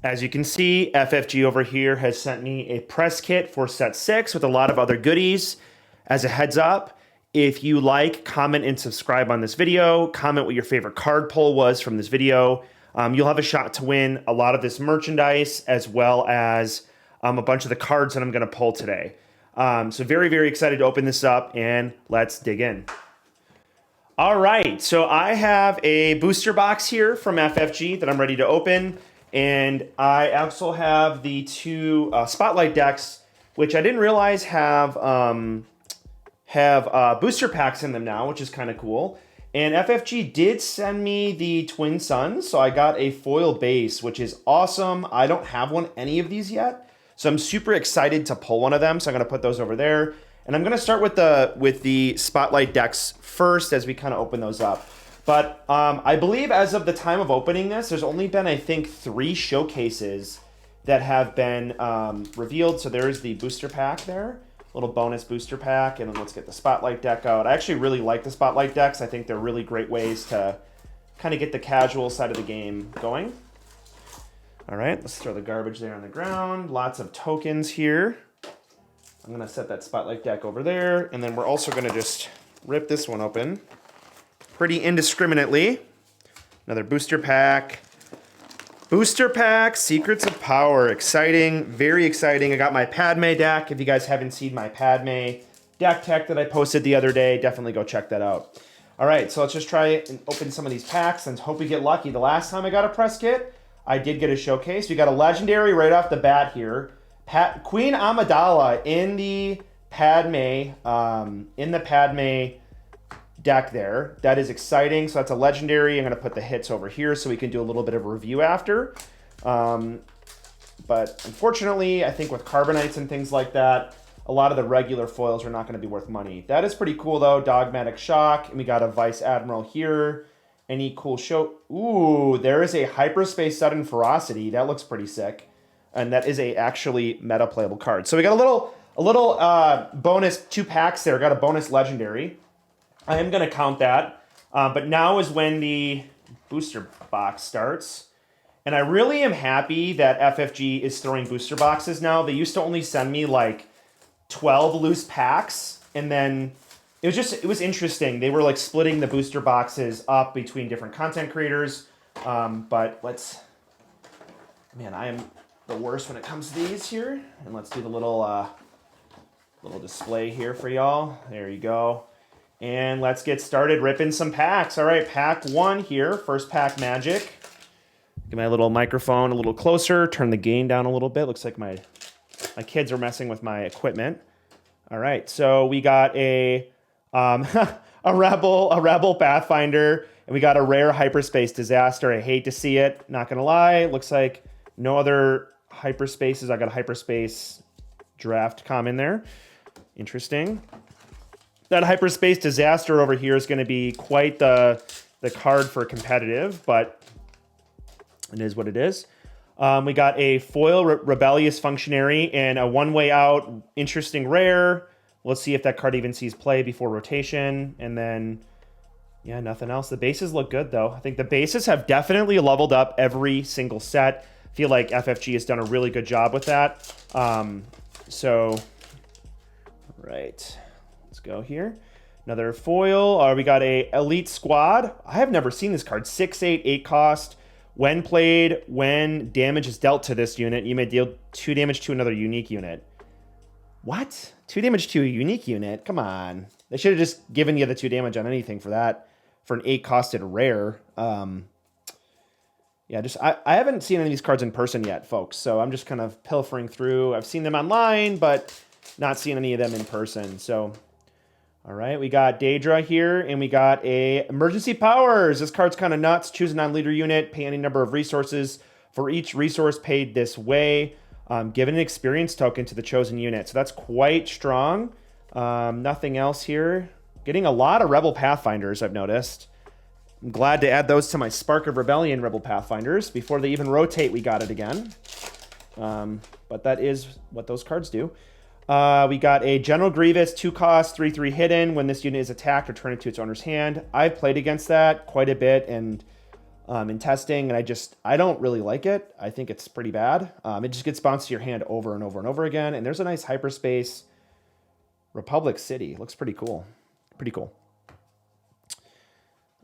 As you can see, FFG over here has sent me a press kit for set 6 with a lot of other goodies. As a heads up, if you like, comment and subscribe on this video, comment what your favorite card pull was from this video. You'll have a shot to win a lot of this merchandise as well as a bunch of the cards that I'm going to pull today. So very, very excited to open this up, and let's dig in. All right, so I have a booster box here from FFG that I'm ready to open. And I also have the two Spotlight decks, which I didn't realize have booster packs in them now, which is kind of cool. And FFG did send me the Twin Suns, so I got a foil base, which is awesome. I don't have any of these yet, so I'm super excited to pull one of them. So I'm going to put those over there, and I'm going to start with the Spotlight decks first as we kind of open those up. But I believe as of the time of opening this, there's only been, I think, 3 showcases that have been revealed. So there's the booster pack there, little bonus booster pack. And then let's get the Spotlight deck out. I actually really like the Spotlight decks. I think they're really great ways to kind of get the casual side of the game going. All right, let's throw the garbage there on the ground. Lots of tokens here. I'm going to set that Spotlight deck over there. And then we're also going to just rip this one open pretty indiscriminately. Another booster pack. Booster pack, Secrets of Power. Exciting, very exciting. I got my Padme deck. If you guys haven't seen my Padme deck tech that I posted the other day, definitely go check that out. All right, so let's just try and open some of these packs and hope we get lucky. The last time I got a press kit, I did get a showcase. We got a legendary right off the bat here. Queen Amidala in the Padme, deck there. That is exciting. So that's a legendary. I'm going to put the hits over here so we can do a little bit of a review after. But unfortunately, I think with Carbonites and things like that, a lot of the regular foils are not going to be worth money. That is pretty cool though. Dogmatic Shock. And we got a Vice Admiral here. Any cool show? Ooh, there is a Hyperspace Sudden Ferocity. That looks pretty sick. And that is a actually meta playable card. So we got a little bonus 2 packs there. Got a bonus legendary. I am going to count that, but now is when the booster box starts. And I really am happy that FFG is throwing booster boxes now. They used to only send me like 12 loose packs, and then it was interesting. They were like splitting the booster boxes up between different content creators. But I am the worst when it comes to these here. And let's do the little display here for y'all. There you go. And let's get started ripping some packs. All right, pack 1 here. First pack magic. Get my little microphone a little closer. Turn the gain down a little bit. Looks like my kids are messing with my equipment. All right, so we got a rebel Pathfinder, and we got a rare Hyperspace Disaster. I hate to see it. Not gonna lie. Looks like no other hyperspaces. I got a Hyperspace Draft com in there. Interesting. That Hyperspace Disaster over here is going to be quite the card for competitive, but it is what it is. We got a foil Rebellious Functionary and a one-way out interesting rare. Let's see if that card even sees play before rotation. And then, yeah, nothing else. The bases look good, though. I think the bases have definitely leveled up every single set. I feel like FFG has done a really good job with that. Right. Go here. Another foil. We got a Elite Squad. I have never seen this card. 6/8, 8 cost. When played, when damage is dealt to this unit, you may deal 2 damage to another unique unit. What? 2 damage to a unique unit? Come on. They should have just given you the 2 damage on anything for that. For an 8 costed rare. Yeah, I haven't seen any of these cards in person yet, folks. So I'm just kind of pilfering through. I've seen them online, but not seen any of them in person. So all right, we got Daedra here, and we got a Emergency Powers. This card's kind of nuts. Choose a non-leader unit, pay any number of resources for each resource paid this way. Give an experience token to the chosen unit. So that's quite strong. Nothing else here. Getting a lot of Rebel Pathfinders, I've noticed. I'm glad to add those to my Spark of Rebellion Rebel Pathfinders. Before they even rotate, we got it again. But that is what those cards do. We got a General Grievous, 2 cost, 3/3 hidden. When this unit is attacked, return it to its owner's hand. I've played against that quite a bit, and in testing, and I don't really like it. I think it's pretty bad. It just gets bounced to your hand over and over and over again. And there's a nice hyperspace Republic City. Looks pretty cool. Pretty cool.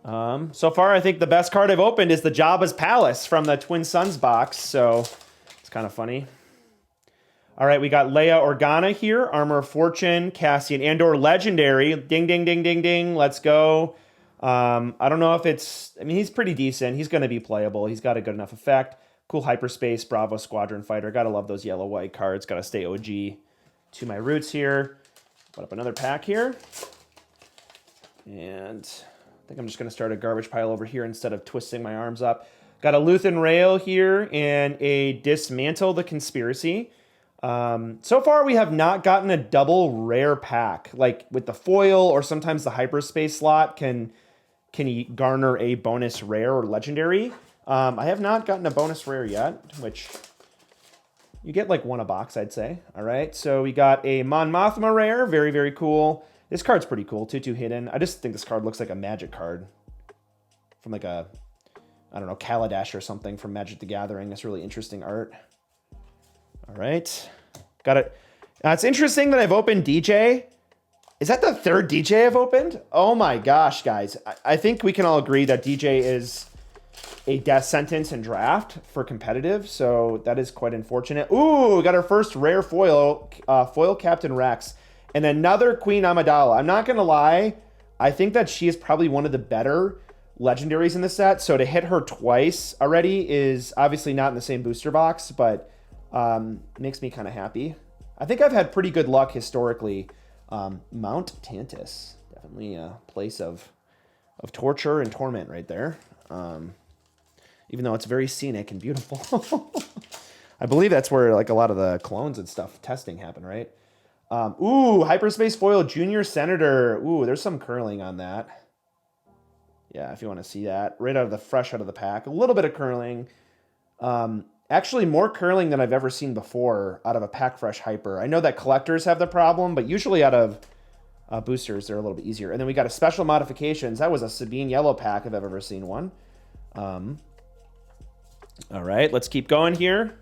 So far, I think the best card I've opened is the Jabba's Palace from the Twin Suns box. So it's kind of funny. All right, we got Leia Organa here, Armor of Fortune, Cassian Andor Legendary. Ding, ding, ding, ding, ding. Let's go. I don't know if it's... I mean, he's pretty decent. He's going to be playable. He's got a good enough effect. Cool hyperspace, Bravo Squadron Fighter. Gotta love those yellow-white cards. Gotta stay OG to my roots here. Put up another pack here. And I think I'm just going to start a garbage pile over here instead of twisting my arms up. Got a Luthen Rail here and a Dismantle the Conspiracy. So far, we have not gotten a double rare pack. Like with the foil or sometimes the hyperspace slot can garner a bonus rare or legendary. I have not gotten a bonus rare yet, which you get like one a box, I'd say. All right, so we got a Mon Mothma rare. Very, very cool. This card's pretty cool. 2/2 hidden. I just think this card looks like a Magic card from like a, I don't know, Kaladesh or something from Magic the Gathering. That's really interesting art. All right, got it. It's interesting that I've opened DJ. Is that the third DJ I've opened? Oh my gosh, guys. I think we can all agree that DJ is a death sentence in draft for competitive, so that is quite unfortunate. Ooh, we got our first rare foil, foil Captain Rex, and another Queen Amidala. I'm not gonna lie, I think that she is probably one of the better legendaries in the set, so to hit her twice already is obviously not in the same booster box, but makes me kind of happy. I think I've had pretty good luck historically. Mount Tantus, definitely a place of torture and torment right there. Even though it's very scenic and beautiful. I believe that's where like a lot of the clones and stuff testing happen, right? Ooh, Hyperspace Foil Junior Senator. Ooh, there's some curling on that. Yeah, if you want to see that. Right out of the fresh out of the pack. A little bit of curling. Actually, more curling than I've ever seen before out of a pack fresh hyper. I know that collectors have the problem, but usually out of boosters, they're a little bit easier. And then we got a special modifications. That was a Sabine yellow pack if I've ever seen one. All right, let's keep going here.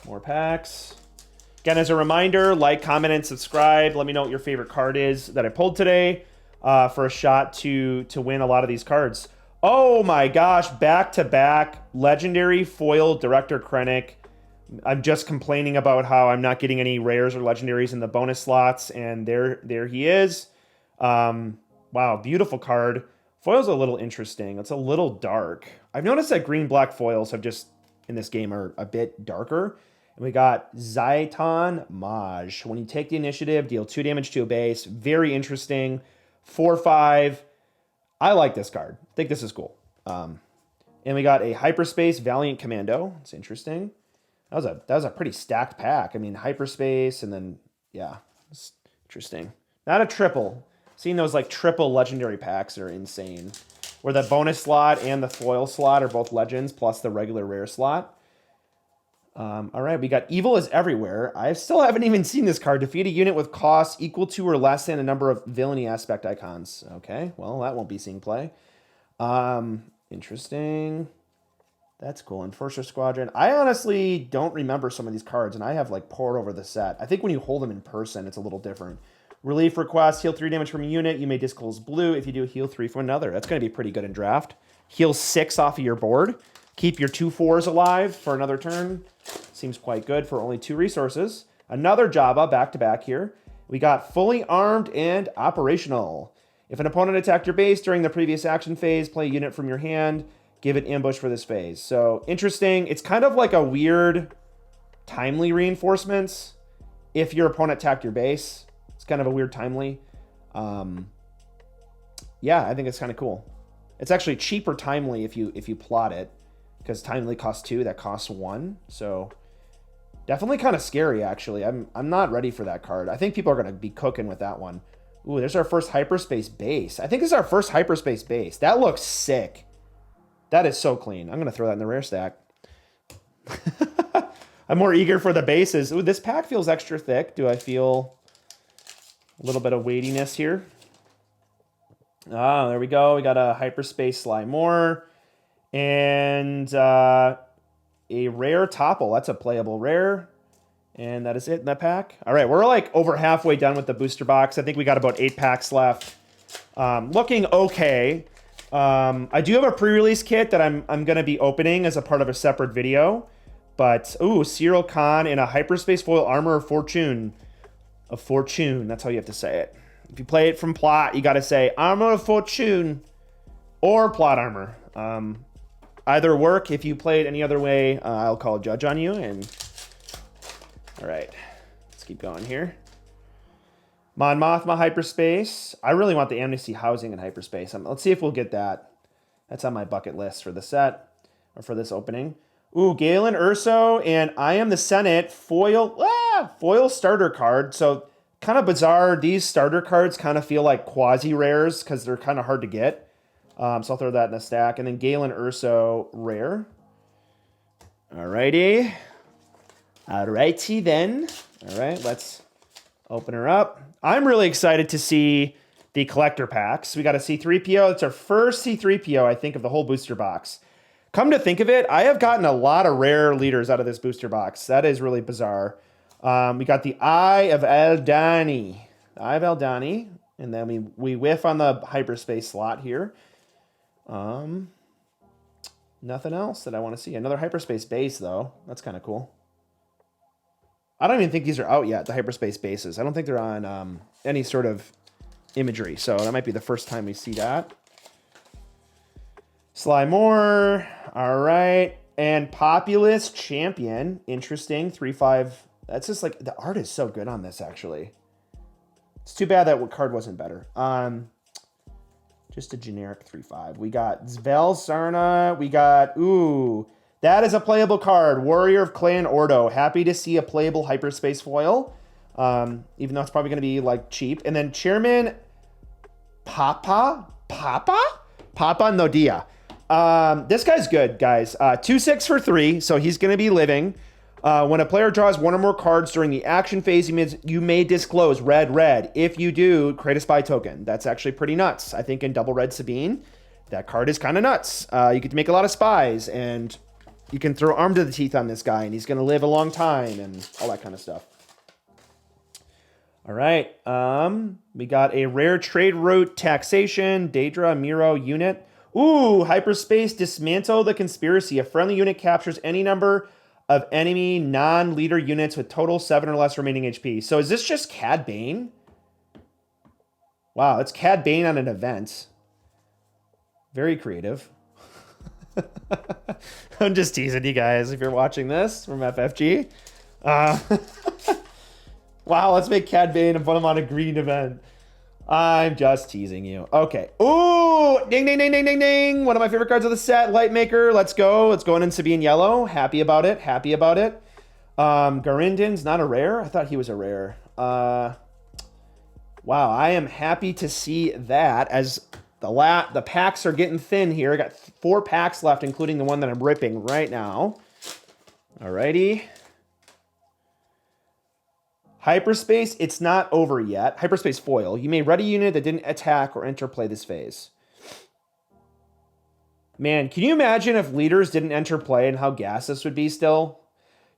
More packs. Again, as a reminder, like, comment, and subscribe. Let me know what your favorite card is that I pulled today for a shot to win a lot of these cards. Oh my gosh, back-to-back legendary foil Director Krennic. I'm just complaining about how I'm not getting any rares or legendaries in the bonus slots, and there he is. Wow, beautiful card. Foil's a little interesting. It's a little dark. I've noticed that green-black foils have just, in this game, are a bit darker. And we got Zaiton Maj. When you take the initiative, deal 2 damage to a base. Very interesting. 4/5. I like this card. I think this is cool. And we got a Hyperspace Valiant Commando. It's interesting. That was a pretty stacked pack. I mean, Hyperspace and then, yeah, it's interesting. Not a triple. Seeing those like triple legendary packs are insane. Where the bonus slot and the foil slot are both legends plus the regular rare slot. All right, we got Evil is Everywhere. I still haven't even seen this card. Defeat a unit with cost equal to or less than a number of villainy aspect icons. Okay, well, that won't be seeing play. Interesting. That's cool. Enforcer Squadron. I honestly don't remember some of these cards, and I have like poured over the set. I think when you hold them in person, it's a little different. Relief request, heal 3 damage from a unit. You may disclose blue. If you do, heal 3 from another. That's going to be pretty good in draft. Heal 6 off of your board. Keep your 2/4s alive for another turn. Seems quite good for only 2 resources. Another Jabba back-to-back here. We got Fully Armed and Operational. If an opponent attacked your base during the previous action phase, play a unit from your hand. Give it ambush for this phase. So, interesting. It's kind of like a weird timely reinforcements. If your opponent attacked your base, it's kind of a weird timely. Yeah, I think it's kind of cool. It's actually cheaper timely if you plot it. Because timely costs 2, that costs 1. So definitely kind of scary, actually. I'm not ready for that card. I think people are going to be cooking with that one. Ooh, there's our first hyperspace base. I think this is our first hyperspace base. That looks sick. That is so clean. I'm going to throw that in the rare stack. I'm more eager for the bases. Ooh, this pack feels extra thick. Do I feel a little bit of weightiness here? Ah, there we go. We got a hyperspace Sly Moore. And a rare topple. That's a playable rare. And that is it in that pack. All right, we're like over halfway done with the booster box. I think we got about 8 packs left. Looking okay. I do have a pre-release kit that I'm going to be opening as a part of a separate video. But, ooh, Cyril Khan in a hyperspace foil armor of fortune. Of fortune, that's how you have to say it. If you play it from plot, you got to say armor of fortune or plot armor. Either work. If you play it any other way, I'll call a judge on you. And all right, let's keep going here. Mon Mothma hyperspace. I really want the Amnesty housing in hyperspace. Let's see if we'll get that. That's on my bucket list for the set or for this opening. Ooh, Galen Urso and I Am the Senate foil starter card. So kind of bizarre. These starter cards kind of feel like quasi rares because they're kind of hard to get. So I'll throw that in a stack. And then Galen Urso rare. Alrighty. Alrighty then. All right, let's open her up. I'm really excited to see the collector packs. We got a C-3PO. It's our first C-3PO, I think, of the whole booster box. Come to think of it, I have gotten a lot of rare leaders out of this booster box. That is really bizarre. We got the Eye of Eldani. The Eye of Eldani. And then we whiff on the hyperspace slot here. Nothing else that I want to see. Another hyperspace base, though. That's kind of cool. I don't even think these are out yet, the hyperspace bases. I don't think they're on any sort of imagery, so that might be the first time we see that. Sly Moore, all right. And Populous Champion, interesting, 3/5. That's just like, the art is so good on this, actually. It's too bad that card wasn't better. Just a generic 3/5. We got Zvel Sarna, we got, ooh, that is a playable card. Warrior of Clan Ordo. Happy to see a playable hyperspace foil. Even though it's probably going to be like cheap. And then Chairman Papa Nodia. This guy's good, guys. 2/6 for 3, so he's going to be living. When a player draws one or more cards during the action phase, you may disclose red. If you do, create a spy token. That's actually pretty nuts. I think in Double Red Sabine, that card is kind of nuts. You get to make a lot of spies, and you can throw arm to the teeth on this guy, and he's going to live a long time, and all that kind of stuff. All right. We got a rare trade route taxation, Daedra Miro unit. Ooh, hyperspace dismantle the conspiracy. A friendly unit captures any number of enemy non-leader units with total 7 or less remaining HP. So is this just Cad Bane? Wow, it's Cad Bane on an event. Very creative. I'm just teasing you guys if you're watching this from FFG. Wow, let's make Cad Bane and put him on a green event. I'm just teasing you. Okay. Ooh, ding. One of my favorite cards of the set, Lightmaker. Let's go. Let's go in Sabine Yellow. Happy about it. Garindin's not a rare. I thought he was a rare. Wow, I am happy to see that as the packs are getting thin here. I got 4 packs left, including the one that I'm ripping right now. Alrighty. Hyperspace, it's not over yet. Hyperspace foil. You may ready a unit that didn't attack or enter play this phase. Man, can you imagine if leaders didn't enter play and how gas this would be still?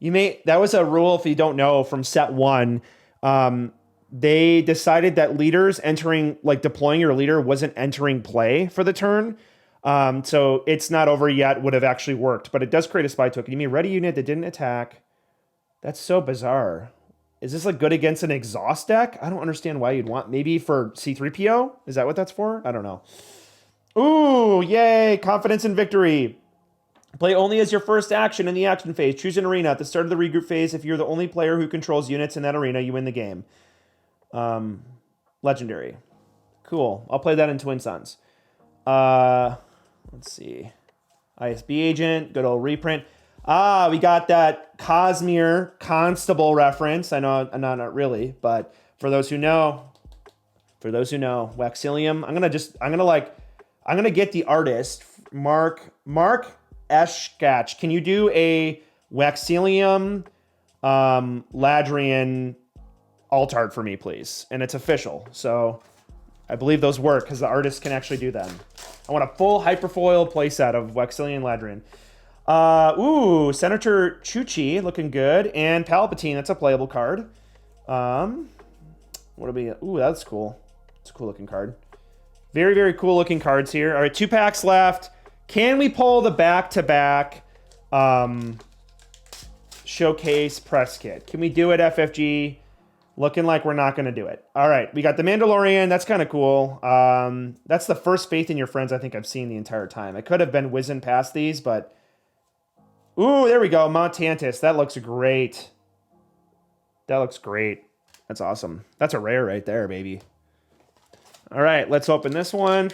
That was a rule, if you don't know, from set 1. They decided that leaders deploying your leader wasn't entering play for the turn. So it's not over yet would have actually worked, but it does create a spy token. You may ready a unit that didn't attack. That's so bizarre. Is this like good against an exhaust deck? I don't understand why you'd want, maybe for C-3PO? Is that what that's for? I don't know. Ooh, yay, confidence and victory. Play only as your first action in the action phase. Choose an arena at the start of the regroup phase. If you're the only player who controls units in that arena, you win the game. Legendary. Cool. I'll play that in Twin Suns. Let's see. ISB agent, good old reprint. We got that Cosmere Constable reference. I know, not really, but for those who know, Waxilium. I'm gonna get the artist, Mark Eshkach. Can you do a Waxilium Ladrian alt art for me, please? And it's official, so I believe those work because the artist can actually do them. I want a full hyperfoil playset of Wexilian Ledrin. Ooh, Senator Chuchi looking good, and Palpatine. That's a playable card. What'll be? Ooh, that's cool. It's a cool looking card. Very, very cool looking cards here. All right, 2 packs left. Can we pull the back-to-back showcase press kit? Can we do it, FFG? Looking like we're not going to do it. All right, we got the Mandalorian. That's kind of cool. That's the first Faith in Your Friends I think I've seen the entire time. I could have been whizzing past these, but... Ooh, there we go. Mount Tantus. That looks great. That looks great. That's awesome. That's a rare right there, baby. All right, let's open this one.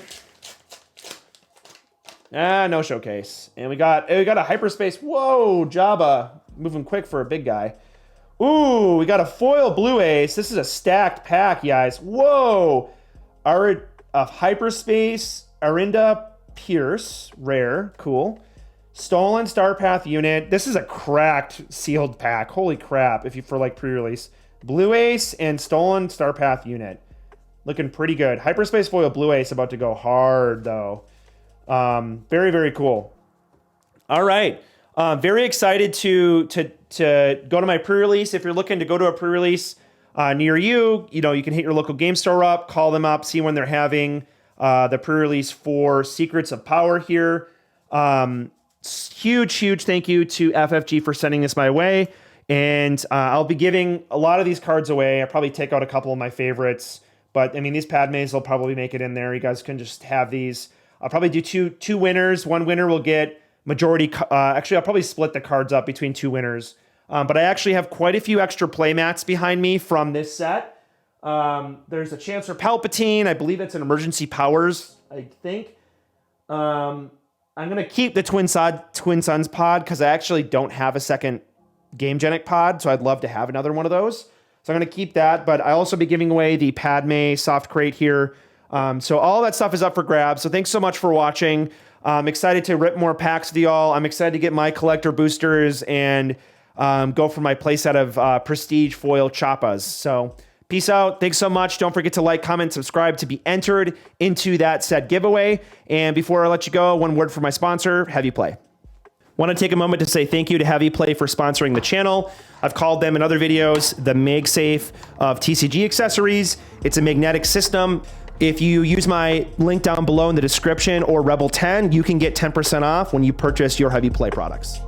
No showcase. And we got a hyperspace. Whoa, Jabba. Moving quick for a big guy. Ooh, we got a foil blue ace. This is a stacked pack, guys. Whoa. Hyperspace Arinda Pierce. Rare. Cool. Stolen Starpath unit. This is a cracked sealed pack. Holy crap. If you for like pre-release. Blue ace and stolen Starpath unit. Looking pretty good. Hyperspace foil blue ace about to go hard though. Very, very cool. All right. Very excited to go to my pre-release. If you're looking to go to a pre-release near you, you can hit your local game store up, call them up, see when they're having the pre-release for Secrets of Power here. Huge thank you to FFG for sending this my way. And I'll be giving a lot of these cards away. I'll probably take out a couple of my favorites. But, I mean, these Padmes will probably make it in there. You guys can just have these. I'll probably do two winners. One winner will get majority. Actually, I'll probably split the cards up between 2 winners. But I actually have quite a few extra playmats behind me from this set. There's a chance for Palpatine. I believe it's an Emergency Powers, I think. I'm going to keep the Twin Suns pod because I actually don't have a second Gamegenic pod, so I'd love to have another one of those. So I'm going to keep that, but I'll also be giving away the Padme soft crate here. So all that stuff is up for grabs. So thanks so much for watching. I'm excited to rip more packs with y'all. I'm excited to get my collector boosters and go for my playset of Prestige foil Chappas. So peace out. Thanks so much. Don't forget to like, comment, subscribe to be entered into that set giveaway. And before I let you go, one word from my sponsor, Heavy Play. Want to take a moment to say thank you to Heavy Play for sponsoring the channel. I've called them in other videos the MagSafe of TCG accessories. It's a magnetic system. If you use my link down below in the description or Rebel 10, you can get 10% off when you purchase your Heavy Play products.